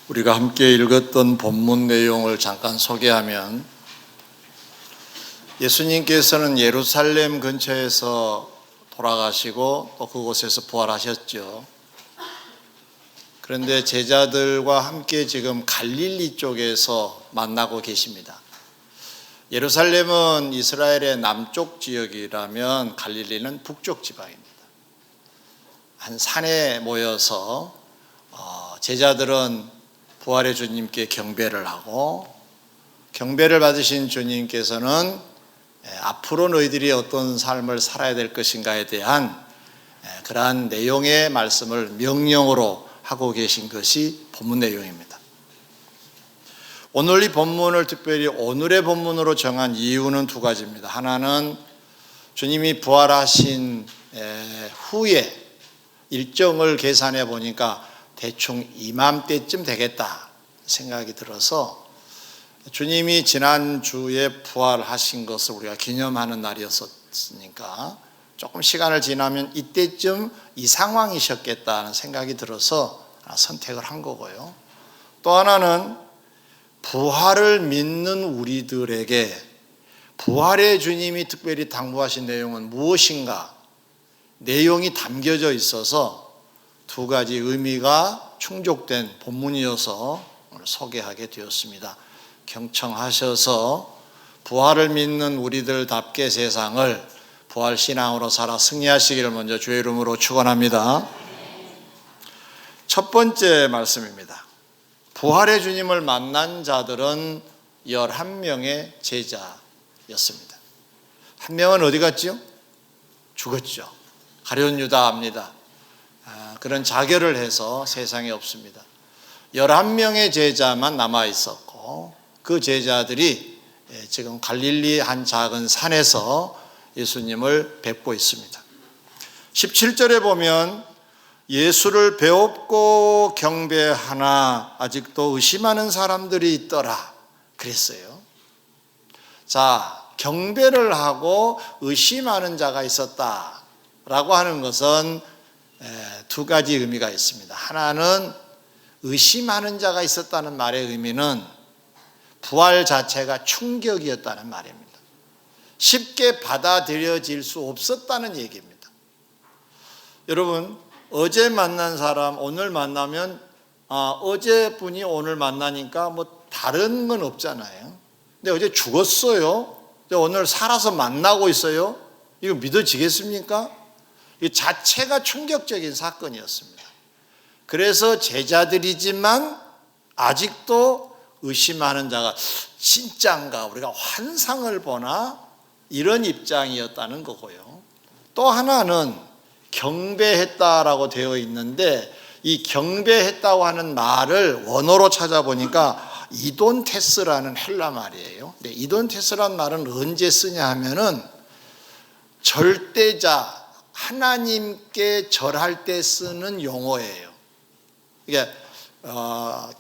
우리가 함께 읽었던 본문 내용을 잠깐 소개하면, 예수님께서는 예루살렘 근처에서 돌아가시고 또 그곳에서 부활하셨죠. 그런데 제자들과 함께 지금 갈릴리 쪽에서 만나고 계십니다. 예루살렘은 이스라엘의 남쪽 지역이라면 갈릴리는 북쪽 지방입니다. 한 산에 모여서 제자들은 부활의 주님께 경배를 하고, 경배를 받으신 주님께서는 앞으로 너희들이 어떤 삶을 살아야 될 것인가에 대한 그러한 내용의 말씀을 명령으로 하고 계신 것이 본문 내용입니다. 오늘 이 본문을 특별히 오늘의 본문으로 정한 이유는 두 가지입니다. 하나는 주님이 부활하신 후에 일정을 계산해 보니까 대충 이맘때쯤 되겠다 생각이 들어서, 주님이 지난주에 부활하신 것을 우리가 기념하는 날이었으니까 조금 시간을 지나면 이때쯤 이 상황이셨겠다는 생각이 들어서 선택을 한 거고요. 또 하나는 부활을 믿는 우리들에게 부활의 주님이 특별히 당부하신 내용은 무엇인가, 내용이 담겨져 있어서 두 가지 의미가 충족된 본문이어서 오늘 소개하게 되었습니다. 경청하셔서 부활을 믿는 우리들답게 세상을 부활신앙으로 살아 승리하시기를 먼저 주의 이름으로 축원합니다. 첫 번째 말씀입니다. 부활의 주님을 만난 자들은 11명의 제자였습니다. 한 명은 어디 갔죠? 죽었죠. 가룟 유다입니다. 그런 자결을 해서 세상에 없습니다. 11명의 제자만 남아 있었고, 그 제자들이 지금 갈릴리 한 작은 산에서 예수님을 뵙고 있습니다. 17절에 보면 예수를 배웁고 경배하나 아직도 의심하는 사람들이 있더라 그랬어요. 자, 경배를 하고 의심하는 자가 있었다라고 하는 것은 두 가지 의미가 있습니다. 하나는 의심하는 자가 있었다는 말의 의미는 부활 자체가 충격이었다는 말입니다. 쉽게 받아들여질 수 없었다는 얘기입니다. 여러분, 어제 만난 사람 오늘 만나면 어제 분이 오늘 만나니까 뭐 다른 건 없잖아요. 근데 어제 죽었어요. 근데 오늘 살아서 만나고 있어요. 이거 믿어지겠습니까? 이 자체가 충격적인 사건이었습니다. 그래서 제자들이지만 아직도 의심하는 자가 진짜인가, 우리가 환상을 보나, 이런 입장이었다는 거고요. 또 하나는 경배했다라고 되어 있는데, 이 경배했다고 하는 말을 원어로 찾아보니까 이돈테스라는 헬라 말이에요. 근데 이돈테스라는 말은 언제 쓰냐 하면은 절대자, 하나님께 절할 때 쓰는 용어예요. 이게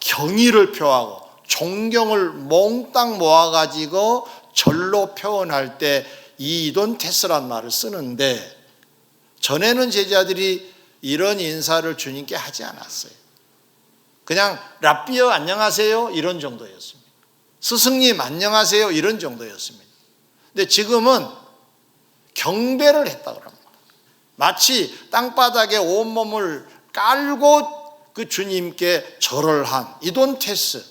경의를 표하고 존경을 몽땅 모아가지고 절로 표현할 때 이 이돈테스란 말을 쓰는데, 전에는 제자들이 이런 인사를 주님께 하지 않았어요. 그냥 랍비여 안녕하세요 이런 정도였습니다. 스승님 안녕하세요 이런 정도였습니다. 근데 지금은 경배를 했다고 합니다. 마치 땅바닥에 온몸을 깔고 그 주님께 절을 한 이돈테스,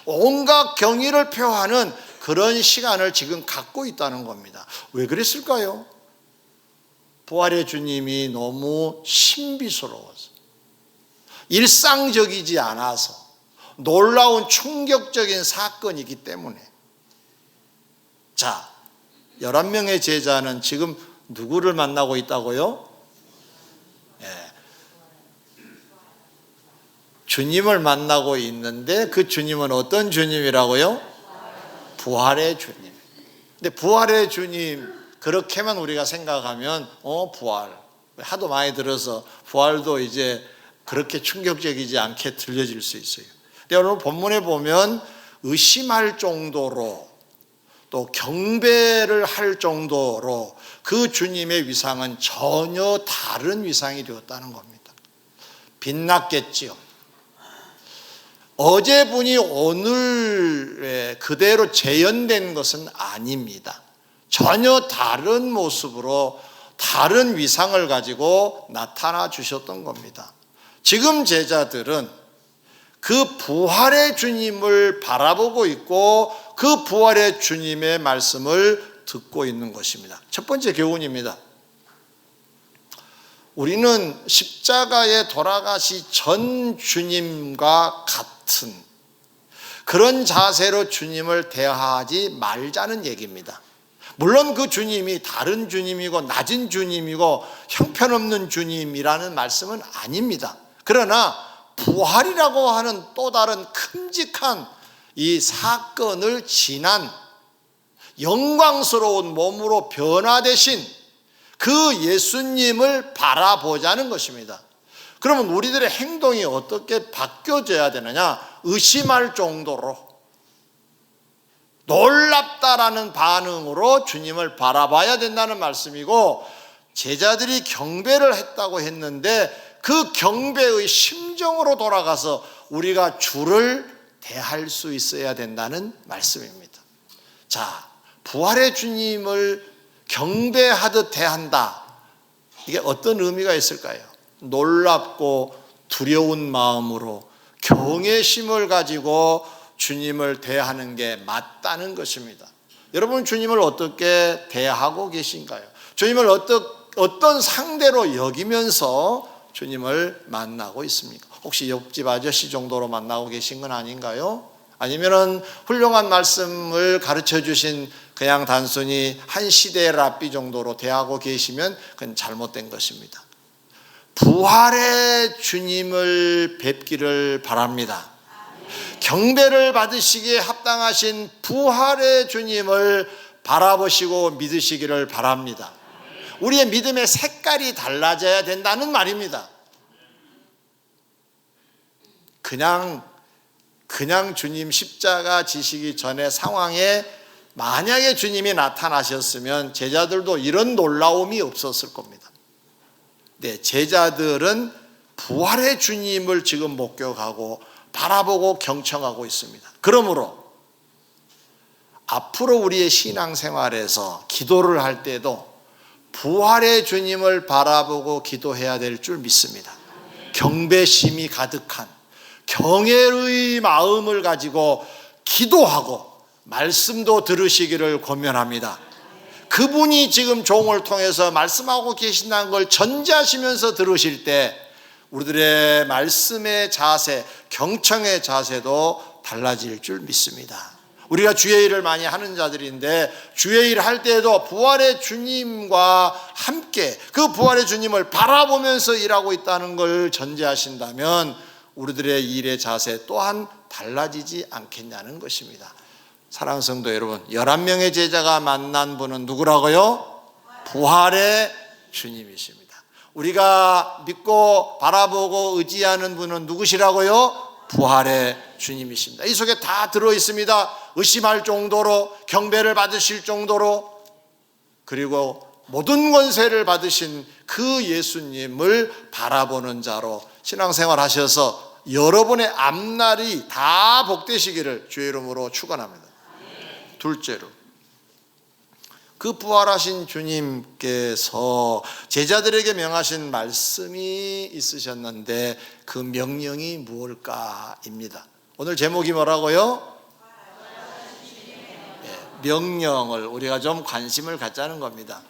온갖 경의를 표하는 그런 시간을 지금 갖고 있다는 겁니다. 왜 그랬을까요? 부활의 주님이 너무 신비스러워서, 일상적이지 않아서, 놀라운 충격적인 사건이기 때문에. 자, 11명의 제자는 지금 누구를 만나고 있다고요? 주님을 만나고 있는데, 그 주님은 어떤 주님이라고요? 부활의 주님. 근데 부활의 주님, 그렇게만 우리가 생각하면 부활, 하도 많이 들어서 부활도 이제 그렇게 충격적이지 않게 들려질 수 있어요. 근데 오늘 본문에 보면 의심할 정도로, 또 경배를 할 정도로 그 주님의 위상은 전혀 다른 위상이 되었다는 겁니다. 빛났겠지요. 어제 분이 오늘 그대로 재현된 것은 아닙니다. 전혀 다른 모습으로 다른 위상을 가지고 나타나 주셨던 겁니다. 지금 제자들은 그 부활의 주님을 바라보고 있고 그 부활의 주님의 말씀을 듣고 있는 것입니다. 첫 번째 교훈입니다. 우리는 십자가에 돌아가시 전 주님과 같은 그런 자세로 주님을 대하지 말자는 얘기입니다. 물론 그 주님이 다른 주님이고 낮은 주님이고 형편없는 주님이라는 말씀은 아닙니다. 그러나 부활이라고 하는 또 다른 큼직한 이 사건을 지난 영광스러운 몸으로 변화되신 그 예수님을 바라보자는 것입니다. 그러면 우리들의 행동이 어떻게 바뀌어져야 되느냐? 의심할 정도로 놀랍다라는 반응으로 주님을 바라봐야 된다는 말씀이고, 제자들이 경배를 했다고 했는데 그 경배의 심정으로 돌아가서 우리가 주를 대할 수 있어야 된다는 말씀입니다. 자, 부활의 주님을 경배하듯 대한다. 이게 어떤 의미가 있을까요? 놀랍고 두려운 마음으로 경외심을 가지고 주님을 대하는 게 맞다는 것입니다. 여러분, 주님을 어떻게 대하고 계신가요? 주님을 어떤 상대로 여기면서 주님을 만나고 있습니까? 혹시 옆집 아저씨 정도로 만나고 계신 건 아닌가요? 아니면은 훌륭한 말씀을 가르쳐 주신 그냥 단순히 한 시대의 랍비 정도로 대하고 계시면 그건 잘못된 것입니다. 부활의 주님을 뵙기를 바랍니다. 경배를 받으시기에 합당하신 부활의 주님을 바라보시고 믿으시기를 바랍니다. 우리의 믿음의 색깔이 달라져야 된다는 말입니다. 그냥 주님 십자가 지시기 전의 상황에 만약에 주님이 나타나셨으면 제자들도 이런 놀라움이 없었을 겁니다. 네, 제자들은 부활의 주님을 지금 목격하고 바라보고 경청하고 있습니다. 그러므로 앞으로 우리의 신앙생활에서 기도를 할 때도 부활의 주님을 바라보고 기도해야 될 줄 믿습니다. 경배심이 가득한 경외의 마음을 가지고 기도하고 말씀도 들으시기를 권면합니다. 그분이 지금 종을 통해서 말씀하고 계신다는 걸 전제하시면서 들으실 때 우리들의 말씀의 자세, 경청의 자세도 달라질 줄 믿습니다. 우리가 주의 일을 많이 하는 자들인데 주의 일 할 때에도 부활의 주님과 함께 그 부활의 주님을 바라보면서 일하고 있다는 걸 전제하신다면 우리들의 일의 자세 또한 달라지지 않겠냐는 것입니다. 사랑하는 성도 여러분, 11명의 제자가 만난 분은 누구라고요? 부활의 주님이십니다. 우리가 믿고 바라보고 의지하는 분은 누구시라고요? 부활의 주님이십니다. 이 속에 다 들어있습니다. 의심할 정도로, 경배를 받으실 정도로, 그리고 모든 권세를 받으신 그 예수님을 바라보는 자로 신앙생활 하셔서 여러분의 앞날이 다 복되시기를 주의 이름으로 축원합니다. 둘째로, 그 부활하신 주님께서 제자들에게 명하신 말씀이 있으셨는데 그 명령이 무엇일까입니다. 오늘 제목이 뭐라고요? 명령을 우리가 좀 관심을 갖자는 겁니다.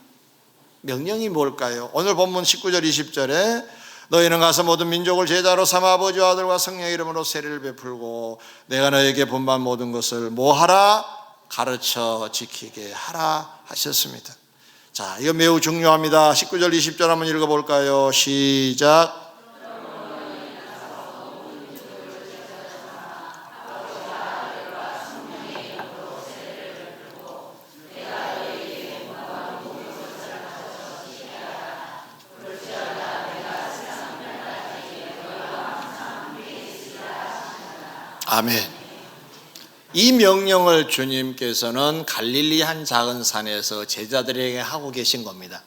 명령이 뭘까요? 오늘 본문 19절 20절에 너희는 가서 모든 민족을 제자로 삼아 아버지와 아들과 성령의 이름으로 세례를 베풀고 내가 너에게 분반 모든 것을 뭐하라? 가르쳐 지키게 하라 하셨습니다. 자, 이거 매우 중요합니다. 19절 20절 한번 읽어볼까요? 시작. 아멘. 이 명령을 주님께서는 갈릴리 한 작은 산에서 제자들에게 하고 계신 겁니다.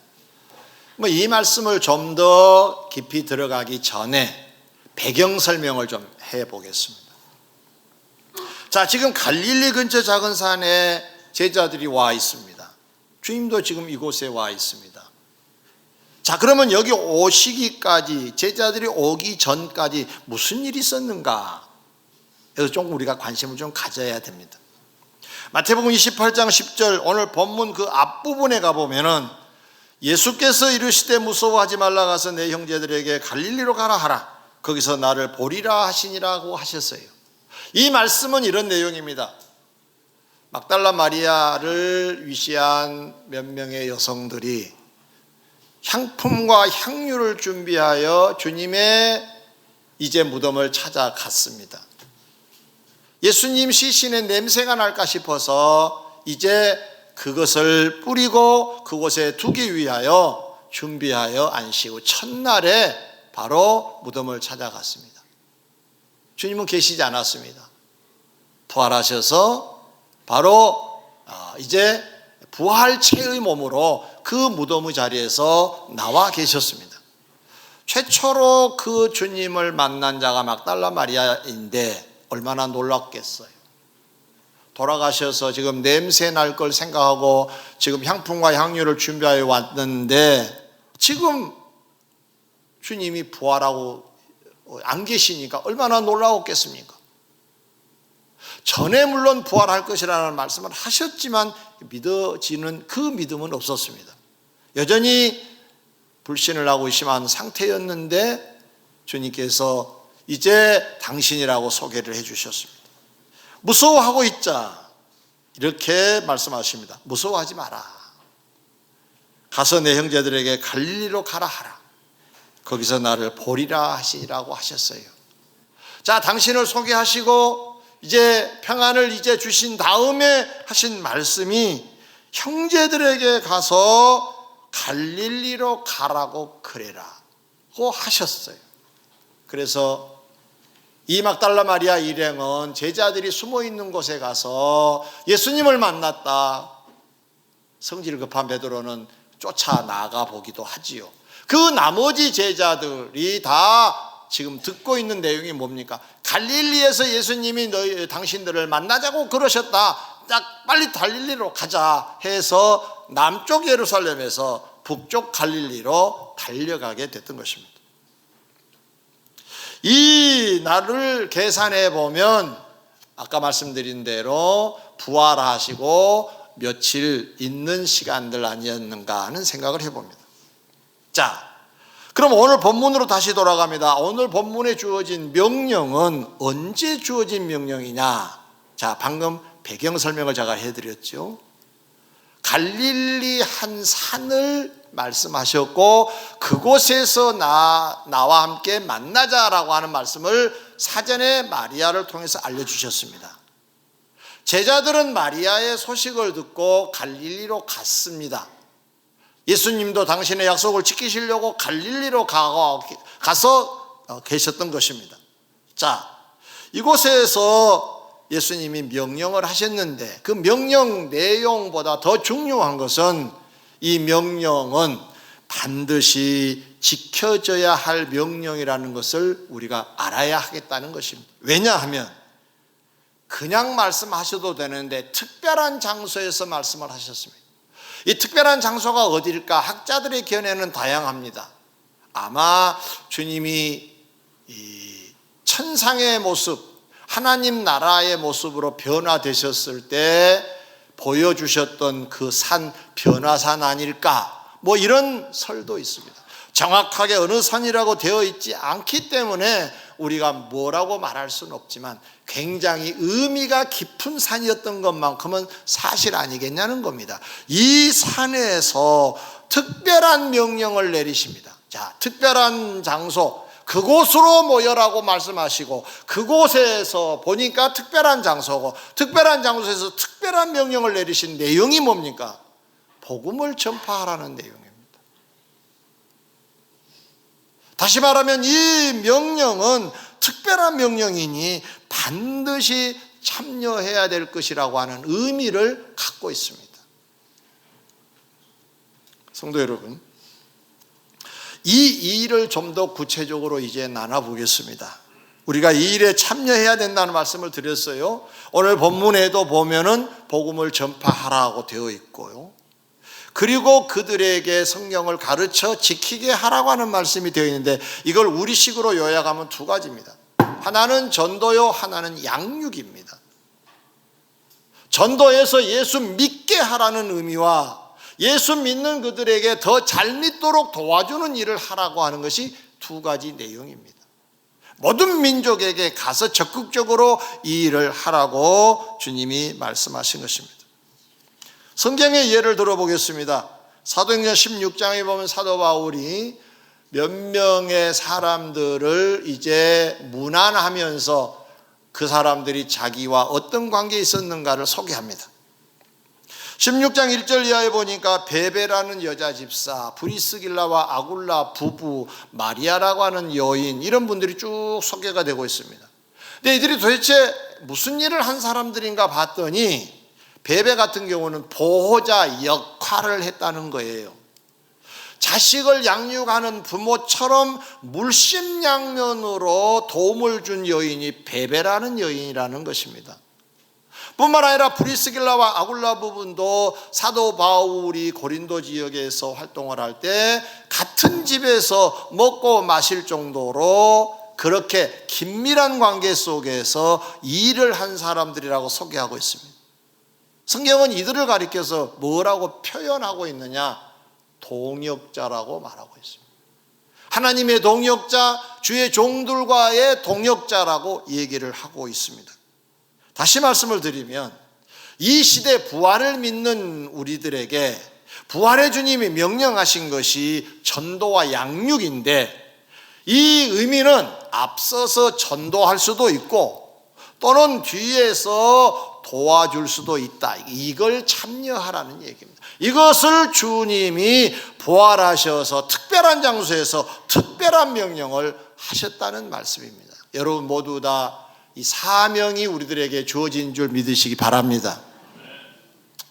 이 말씀을 좀 더 깊이 들어가기 전에 배경 설명을 좀 해보겠습니다. 자, 지금 갈릴리 근처 작은 산에 제자들이 와 있습니다. 주님도 지금 이곳에 와 있습니다. 자, 그러면 여기 오시기까지, 제자들이 오기 전까지 무슨 일이 있었는가? 여기서 조금 우리가 관심을 좀 가져야 됩니다. 마태복음 28장 10절, 오늘 본문 그 앞부분에 가보면은 예수께서 이르시되 무서워하지 말라, 가서 내 형제들에게 갈릴리로 가라 하라. 거기서 나를 보리라 하시니라고 하셨어요. 이 말씀은 이런 내용입니다. 막달라 마리아를 위시한 몇 명의 여성들이 향품과 향유를 준비하여 주님의 이제 무덤을 찾아갔습니다. 예수님 시신의 냄새가 날까 싶어서 이제 그것을 뿌리고 그곳에 두기 위하여 준비하여 안식 후 첫날에 바로 무덤을 찾아갔습니다. 주님은 계시지 않았습니다. 부활하셔서 바로 이제 부활체의 몸으로 그 무덤의 자리에서 나와 계셨습니다. 최초로 그 주님을 만난 자가 막달라 마리아인데 얼마나 놀랐겠어요. 돌아가셔서 지금 냄새 날 걸 생각하고 지금 향품과 향유를 준비하여 왔는데 지금 주님이 부활하고 안 계시니까 얼마나 놀라웠겠습니까? 전에 물론 부활할 것이라는 말씀을 하셨지만 믿어지는 그 믿음은 없었습니다. 여전히 불신을 하고 의심한 상태였는데 주님께서 이제 당신이라고 소개를 해 주셨습니다. 무서워하고 있자, 이렇게 말씀하십니다. 무서워하지 마라. 가서 내 형제들에게 갈릴리로 가라 하라. 거기서 나를 보리라 하시라고 하셨어요. 자, 당신을 소개하시고 이제 평안을 이제 주신 다음에 하신 말씀이 형제들에게 가서 갈릴리로 가라고 그래라고 하셨어요. 그래서 이 막달라 마리아 일행은 제자들이 숨어 있는 곳에 가서 예수님을 만났다. 성질 급한 베드로는 쫓아 나가 보기도 하지요. 그 나머지 제자들이 다 지금 듣고 있는 내용이 뭡니까? 갈릴리에서 예수님이 당신들을 만나자고 그러셨다. 딱 빨리 갈릴리로 가자 해서 남쪽 예루살렘에서 북쪽 갈릴리로 달려가게 됐던 것입니다. 이 날을 계산해 보면 아까 말씀드린 대로 부활하시고 며칠 있는 시간들 아니었는가 하는 생각을 해봅니다. 자, 그럼 오늘 본문으로 다시 돌아갑니다. 오늘 본문에 주어진 명령은 언제 주어진 명령이냐? 자, 방금 배경 설명을 제가 해드렸죠. 갈릴리 한 산을 말씀하셨고 그곳에서 나와 함께 만나자라고 하는 말씀을 사전에 마리아를 통해서 알려주셨습니다. 제자들은 마리아의 소식을 듣고 갈릴리로 갔습니다. 예수님도 당신의 약속을 지키시려고 갈릴리로 가서 계셨던 것입니다. 자, 이곳에서 예수님이 명령을 하셨는데 그 명령 내용보다 더 중요한 것은 이 명령은 반드시 지켜져야 할 명령이라는 것을 우리가 알아야 하겠다는 것입니다. 왜냐하면 그냥 말씀하셔도 되는데 특별한 장소에서 말씀을 하셨습니다. 이 특별한 장소가 어디일까? 학자들의 견해는 다양합니다. 아마 주님이 이 천상의 모습, 하나님 나라의 모습으로 변화되셨을 때 보여주셨던 그 산, 변화산 아닐까? 뭐 이런 설도 있습니다. 정확하게 어느 산이라고 되어 있지 않기 때문에 우리가 뭐라고 말할 수는 없지만 굉장히 의미가 깊은 산이었던 것만큼은 사실 아니겠냐는 겁니다. 이 산에서 특별한 명령을 내리십니다. 자, 특별한 장소, 그곳으로 모여라고 말씀하시고 그곳에서 보니까 특별한 장소고 특별한 장소에서 특별한 명령을 내리신 내용이 뭡니까? 복음을 전파하라는 내용입니다. 다시 말하면 이 명령은 특별한 명령이니 반드시 참여해야 될 것이라고 하는 의미를 갖고 있습니다. 성도 여러분, 이 일을 좀 더 구체적으로 이제 나눠보겠습니다. 우리가 이 일에 참여해야 된다는 말씀을 드렸어요. 오늘 본문에도 보면은 복음을 전파하라고 되어 있고요. 그리고 그들에게 성경을 가르쳐 지키게 하라고 하는 말씀이 되어 있는데, 이걸 우리식으로 요약하면 두 가지입니다. 하나는 전도요, 하나는 양육입니다. 전도에서 예수 믿게 하라는 의미와 예수 믿는 그들에게 더 잘 믿도록 도와주는 일을 하라고 하는 것이 두 가지 내용입니다. 모든 민족에게 가서 적극적으로 이 일을 하라고 주님이 말씀하신 것입니다. 성경의 예를 들어보겠습니다. 사도행전 16장에 보면 사도 바울이 몇 명의 사람들을 이제 문안하면서 그 사람들이 자기와 어떤 관계에 있었는가를 소개합니다. 16장 1절 이하에 보니까 베베라는 여자 집사, 브리스길라와 아굴라 부부, 마리아라고 하는 여인, 이런 분들이 쭉 소개가 되고 있습니다. 근데 이들이 도대체 무슨 일을 한 사람들인가 봤더니 베베 같은 경우는 보호자 역할을 했다는 거예요. 자식을 양육하는 부모처럼 물심양면으로 도움을 준 여인이 베베라는 여인이라는 것입니다. 뿐만 아니라 브리스길라와 아굴라 부분도 사도 바울이 고린도 지역에서 활동을 할 때 같은 집에서 먹고 마실 정도로 그렇게 긴밀한 관계 속에서 일을 한 사람들이라고 소개하고 있습니다. 성경은 이들을 가리켜서 뭐라고 표현하고 있느냐? 동역자라고 말하고 있습니다. 하나님의 동역자, 주의 종들과의 동역자라고 얘기를 하고 있습니다. 다시 말씀을 드리면 이 시대 부활을 믿는 우리들에게 부활의 주님이 명령하신 것이 전도와 양육인데, 이 의미는 앞서서 전도할 수도 있고 또는 뒤에서 도와줄 수도 있다. 이걸 참여하라는 얘기입니다. 이것을 주님이 부활하셔서 특별한 장소에서 특별한 명령을 하셨다는 말씀입니다. 여러분 모두 다 이 사명이 우리들에게 주어진 줄 믿으시기 바랍니다.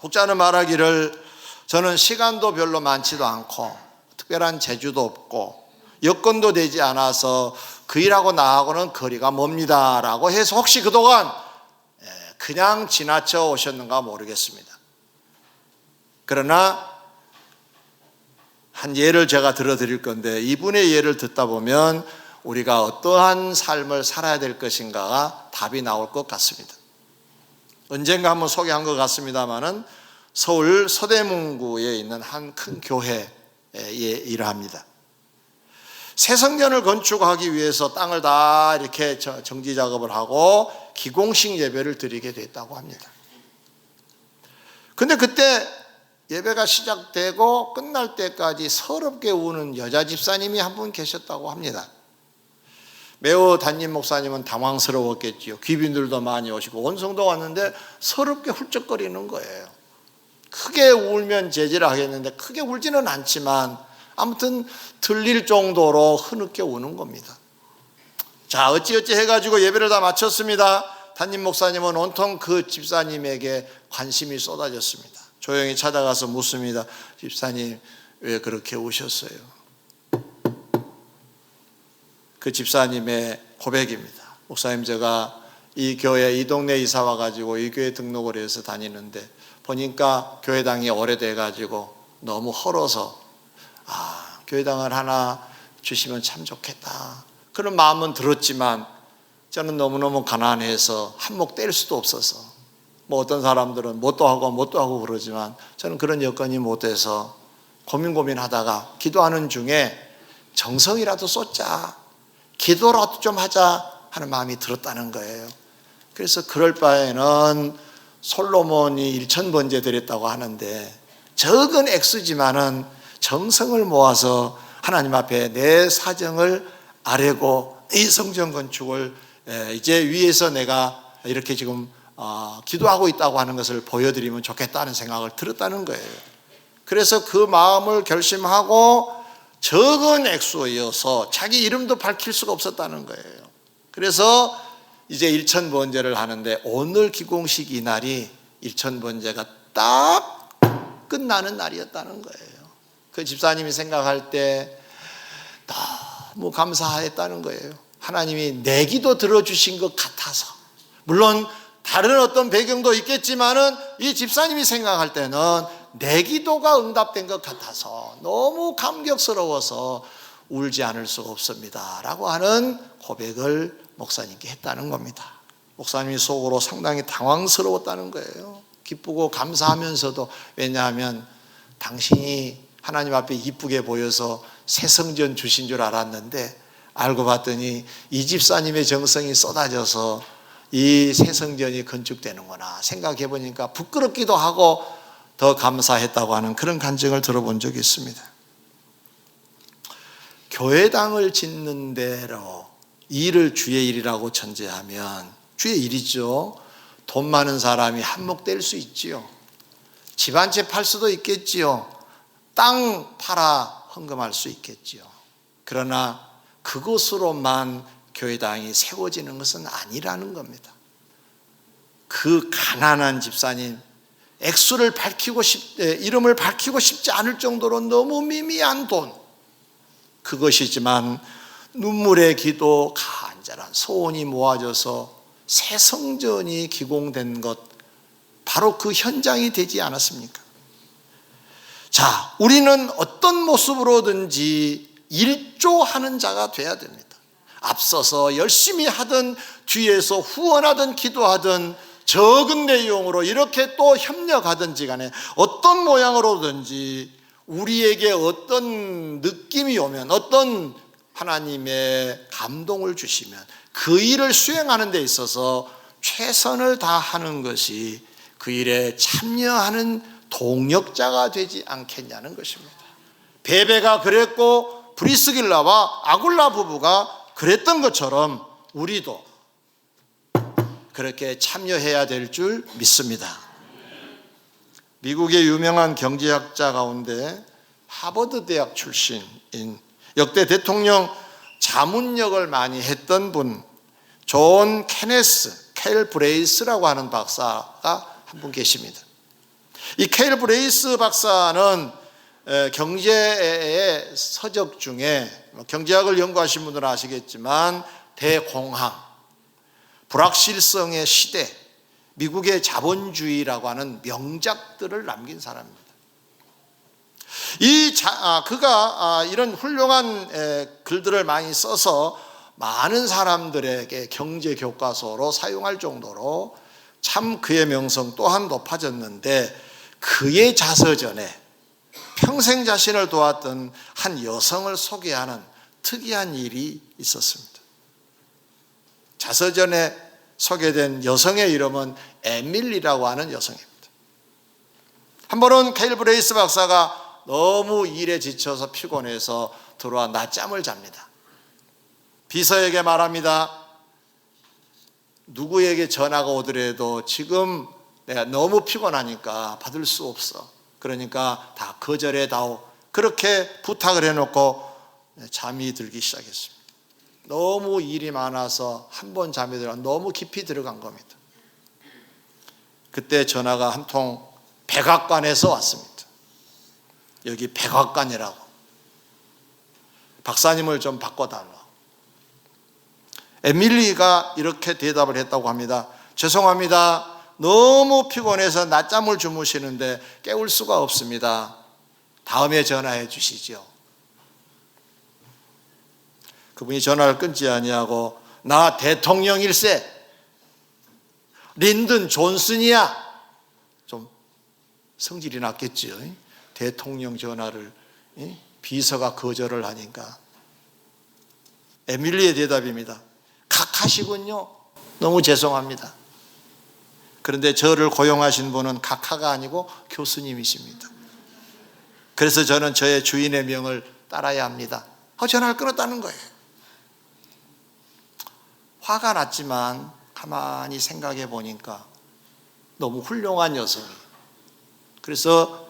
혹자는 말하기를 저는 시간도 별로 많지도 않고 특별한 재주도 없고 여건도 되지 않아서 그 일하고 나하고는 거리가 멉니다 라고 해서 혹시 그동안 그냥 지나쳐 오셨는가 모르겠습니다. 그러나 한 예를 제가 들어드릴 건데, 이분의 예를 듣다 보면 우리가 어떠한 삶을 살아야 될 것인가가 답이 나올 것 같습니다. 언젠가 한번 소개한 것 같습니다만은 서울 서대문구에 있는 한 큰 교회에 일을 합니다. 새 성전을 건축하기 위해서 땅을 다 이렇게 정지 작업을 하고 기공식 예배를 드리게 됐다고 합니다. 근데 그때 예배가 시작되고 끝날 때까지 서럽게 우는 여자 집사님이 한 분 계셨다고 합니다. 매우 담임 목사님은 당황스러웠겠지요. 귀빈들도 많이 오시고 온 성도 왔는데 서럽게 훌쩍거리는 거예요. 크게 울면 제지를 하겠는데 크게 울지는 않지만 아무튼 들릴 정도로 흐느껴 우는 겁니다. 자, 어찌어찌 해가지고 예배를 다 마쳤습니다. 담임 목사님은 온통 그 집사님에게 관심이 쏟아졌습니다. 조용히 찾아가서 묻습니다. 집사님, 왜 그렇게 우셨어요? 그 집사님의 고백입니다. 목사님, 제가 이 교회, 이 동네 이사 와가지고 이 교회 등록을 해서 다니는데 보니까 교회당이 오래돼가지고 너무 헐어서 교회당을 하나 주시면 참 좋겠다 그런 마음은 들었지만 저는 너무너무 가난해서 한몫 뗄 수도 없어서, 뭐 어떤 사람들은 뭣도 하고 그러지만 저는 그런 여건이 못 돼서 고민하다가 기도하는 중에 정성이라도 쏟자, 기도라도 좀 하자 하는 마음이 들었다는 거예요. 그래서 그럴 바에는 솔로몬이 1000번제 드렸다고 하는데 적은 액수지만은 정성을 모아서 하나님 앞에 내 사정을 아뢰고 이 성전 건축을 이제 위에서 내가 이렇게 지금 기도하고 있다고 하는 것을 보여드리면 좋겠다는 생각을 들었다는 거예요. 그래서 그 마음을 결심하고 적은 액수여서 자기 이름도 밝힐 수가 없었다는 거예요. 그래서 이제 1000번제를 하는데 오늘 기공식 이날이 1000번제가 딱 끝나는 날이었다는 거예요. 그 집사님이 생각할 때 너무 감사했다는 거예요. 하나님이 내 기도 들어주신 것 같아서, 물론 다른 어떤 배경도 있겠지만은 이 집사님이 생각할 때는 내 기도가 응답된 것 같아서 너무 감격스러워서 울지 않을 수가 없습니다 라고 하는 고백을 목사님께 했다는 겁니다. 목사님이 속으로 상당히 당황스러웠다는 거예요. 기쁘고 감사하면서도, 왜냐하면 당신이 하나님 앞에 이쁘게 보여서 새 성전 주신 줄 알았는데 알고 봤더니 이 집사님의 정성이 쏟아져서 이 새 성전이 건축되는구나 생각해 보니까 부끄럽기도 하고 더 감사했다고 하는 그런 간증을 들어본 적이 있습니다. 교회당을 짓는 대로 일을 주의 일이라고 전제하면 주의 일이죠. 돈 많은 사람이 한몫될 수 있지요. 집 한 채 팔 수도 있겠지요. 땅 팔아 헌금할 수 있겠지요. 그러나 그것으로만 교회당이 세워지는 것은 아니라는 겁니다. 그 가난한 집사님, 액수를 이름을 밝히고 싶지 않을 정도로 너무 미미한 돈, 그것이지만 눈물의 기도, 간절한 소원이 모아져서 새 성전이 기공된 것, 바로 그 현장이 되지 않았습니까? 자, 우리는 어떤 모습으로든지 일조하는 자가 돼야 됩니다. 앞서서 열심히 하든 뒤에서 후원하든 기도하든 적은 내용으로 이렇게 또 협력하든지 간에 어떤 모양으로든지 우리에게 어떤 느낌이 오면, 어떤 하나님의 감동을 주시면 그 일을 수행하는 데 있어서 최선을 다하는 것이 그 일에 참여하는 동력자가 되지 않겠냐는 것입니다. 베베가 그랬고 브리스길라와 아굴라 부부가 그랬던 것처럼 우리도 그렇게 참여해야 될 줄 믿습니다. 미국의 유명한 경제학자 가운데 하버드 대학 출신인 역대 대통령 자문역을 많이 했던 분, 존 케네스 케일 브레이스라고 하는 박사가 한 분 계십니다. 이 케일 브레이스 박사는 경제의 서적 중에, 경제학을 연구하신 분들은 아시겠지만 대공황, 불확실성의 시대, 미국의 자본주의라고 하는 명작들을 남긴 사람입니다. 그가 이런 훌륭한 글들을 많이 써서 많은 사람들에게 경제 교과서로 사용할 정도로 참 그의 명성 또한 높아졌는데, 그의 자서전에 평생 자신을 도왔던 한 여성을 소개하는 특이한 일이 있었습니다. 자서전에 소개된 여성의 이름은 에밀리라고 하는 여성입니다. 한 번은 케일 브레이스 박사가 너무 일에 지쳐서 피곤해서 들어와 낮잠을 잡니다. 비서에게 말합니다. 누구에게 전화가 오더라도 지금 내가 너무 피곤하니까 받을 수 없어. 그러니까 다 거절해다오. 그렇게 부탁을 해놓고 잠이 들기 시작했습니다. 너무 일이 많아서 한 번 잠이 들어 너무 깊이 들어간 겁니다. 그때 전화가 한 통 백악관에서 왔습니다. 여기 백악관이라고, 박사님을 좀 바꿔달라고. 에밀리가 이렇게 대답을 했다고 합니다. 죄송합니다. 너무 피곤해서 낮잠을 주무시는데 깨울 수가 없습니다. 다음에 전화해 주시죠. 그분이 전화를 끊지 아니하고, 나 대통령일세, 린든 존슨이야. 좀 성질이 났겠지요. 대통령 전화를 비서가 거절을 하니까. 에밀리의 대답입니다. 각하시군요. 너무 죄송합니다. 그런데 저를 고용하신 분은 각하가 아니고 교수님이십니다. 그래서 저는 저의 주인의 명을 따라야 합니다. 전화를 끊었다는 거예요. 화가 났지만 가만히 생각해 보니까 너무 훌륭한 여성이에요. 그래서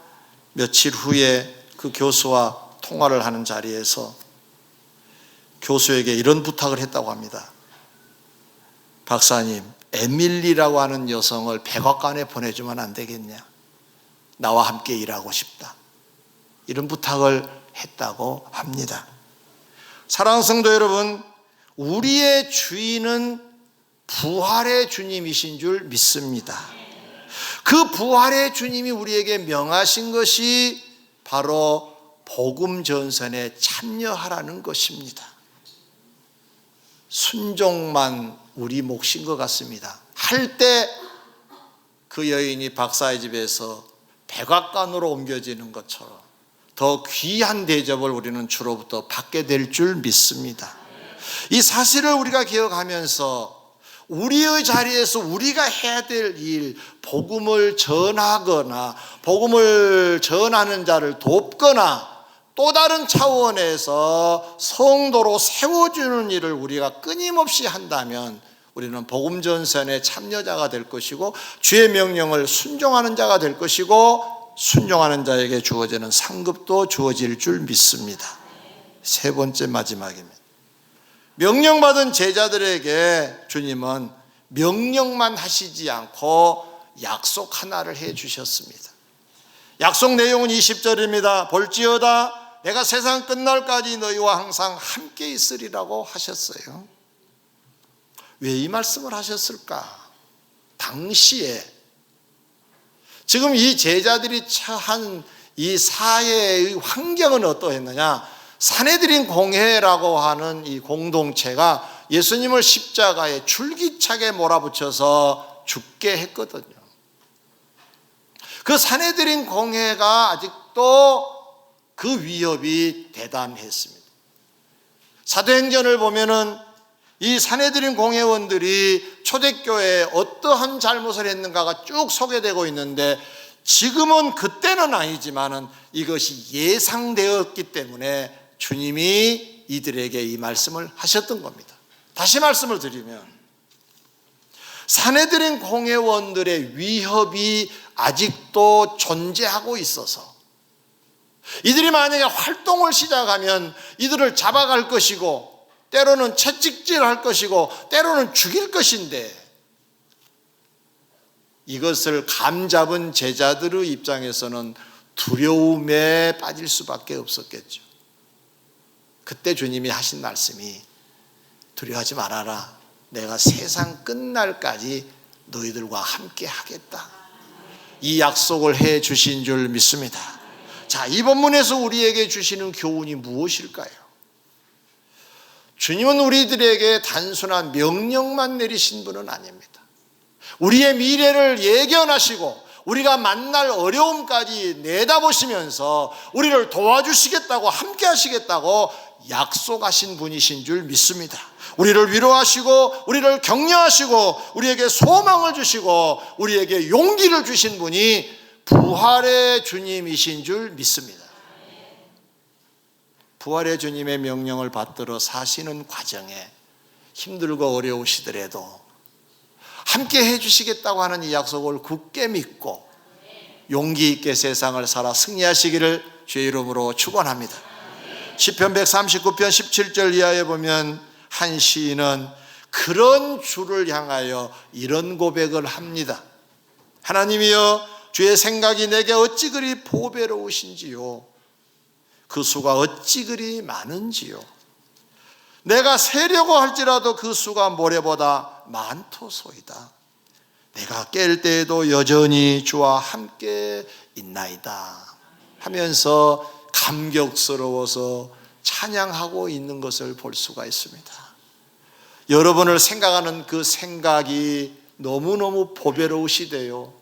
며칠 후에 그 교수와 통화를 하는 자리에서 교수에게 이런 부탁을 했다고 합니다. 박사님, 에밀리라고 하는 여성을 백악관에 보내주면 안 되겠냐? 나와 함께 일하고 싶다. 이런 부탁을 했다고 합니다. 사랑하는 성도 여러분, 우리의 주인은 부활의 주님이신 줄 믿습니다. 그 부활의 주님이 우리에게 명하신 것이 바로 복음 전선에 참여하라는 것입니다. 순종만 우리 몫인 것 같습니다. 할 때 그 여인이 박사의 집에서 백악관으로 옮겨지는 것처럼 더 귀한 대접을 우리는 주로부터 받게 될 줄 믿습니다. 이 사실을 우리가 기억하면서 우리의 자리에서 우리가 해야 될 일, 복음을 전하거나 복음을 전하는 자를 돕거나 또 다른 차원에서 성도로 세워주는 일을 우리가 끊임없이 한다면 우리는 복음 전선의 참여자가 될 것이고 주의 명령을 순종하는 자가 될 것이고 순종하는 자에게 주어지는 상급도 주어질 줄 믿습니다. 세 번째 마지막입니다. 명령받은 제자들에게 주님은 명령만 하시지 않고 약속 하나를 해 주셨습니다. 약속 내용은 20절입니다. 볼지어다 내가 세상 끝날까지 너희와 항상 함께 있으리라고 하셨어요. 왜 이 말씀을 하셨을까? 당시에 지금 이 제자들이 처한 이 사회의 환경은 어떠했느냐? 산헤드린 공회라고 하는 이 공동체가 예수님을 십자가에 줄기차게 몰아붙여서 죽게 했거든요. 그 산헤드린 공회가 아직도 그 위협이 대단했습니다. 사도행전을 보면은 이 산헤드린 공회원들이 초대교회에 어떠한 잘못을 했는가가 쭉 소개되고 있는데 지금은 그때는 아니지만은 이것이 예상되었기 때문에 주님이 이들에게 이 말씀을 하셨던 겁니다. 다시 말씀을 드리면 산헤드린 공회원들의 위협이 아직도 존재하고 있어서 이들이 만약에 활동을 시작하면 이들을 잡아갈 것이고 때로는 채찍질할 것이고 때로는 죽일 것인데 이것을 감잡은 제자들의 입장에서는 두려움에 빠질 수밖에 없었겠죠. 그때 주님이 하신 말씀이 두려워하지 말아라. 내가 세상 끝날까지 너희들과 함께 하겠다. 이 약속을 해 주신 줄 믿습니다. 자, 이 본문에서 우리에게 주시는 교훈이 무엇일까요? 주님은 우리들에게 단순한 명령만 내리신 분은 아닙니다. 우리의 미래를 예견하시고 우리가 만날 어려움까지 내다보시면서 우리를 도와주시겠다고 함께 하시겠다고 약속하신 분이신 줄 믿습니다. 우리를 위로하시고 우리를 격려하시고 우리에게 소망을 주시고 우리에게 용기를 주신 분이 부활의 주님이신 줄 믿습니다. 부활의 주님의 명령을 받들어 사시는 과정에 힘들고 어려우시더라도 함께 해주시겠다고 하는 이 약속을 굳게 믿고 용기 있게 세상을 살아 승리하시기를 주의 이름으로 축원합니다. 시편 139편 17절 이하에 보면 한 시인은 그런 주를 향하여 이런 고백을 합니다. 하나님이여 주의 생각이 내게 어찌 그리 보배로우신지요. 그 수가 어찌 그리 많은지요. 내가 세려고 할지라도 그 수가 모래보다 많도소이다. 내가 깰 때에도 여전히 주와 함께 있나이다 하면서 감격스러워서 찬양하고 있는 것을 볼 수가 있습니다. 여러분을 생각하는 그 생각이 너무너무 보배로우시대요.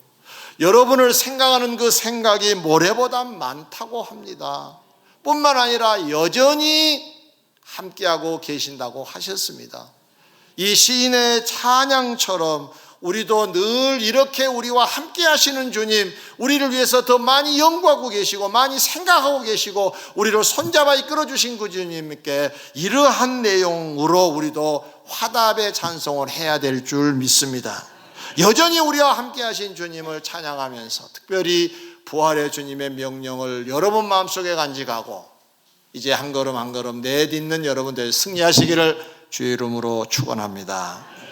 여러분을 생각하는 그 생각이 모래보다 많다고 합니다. 뿐만 아니라 여전히 함께하고 계신다고 하셨습니다. 이 시인의 찬양처럼 우리도 늘 이렇게 우리와 함께 하시는 주님, 우리를 위해서 더 많이 연구하고 계시고 많이 생각하고 계시고 우리를 손잡아 이끌어 주신 그 주님께 이러한 내용으로 우리도 화답의 찬송을 해야 될 줄 믿습니다. 여전히 우리와 함께 하신 주님을 찬양하면서 특별히 부활의 주님의 명령을 여러분 마음속에 간직하고 이제 한 걸음 한 걸음 내딛는 여러분들 승리하시기를 주의 이름으로 축원합니다.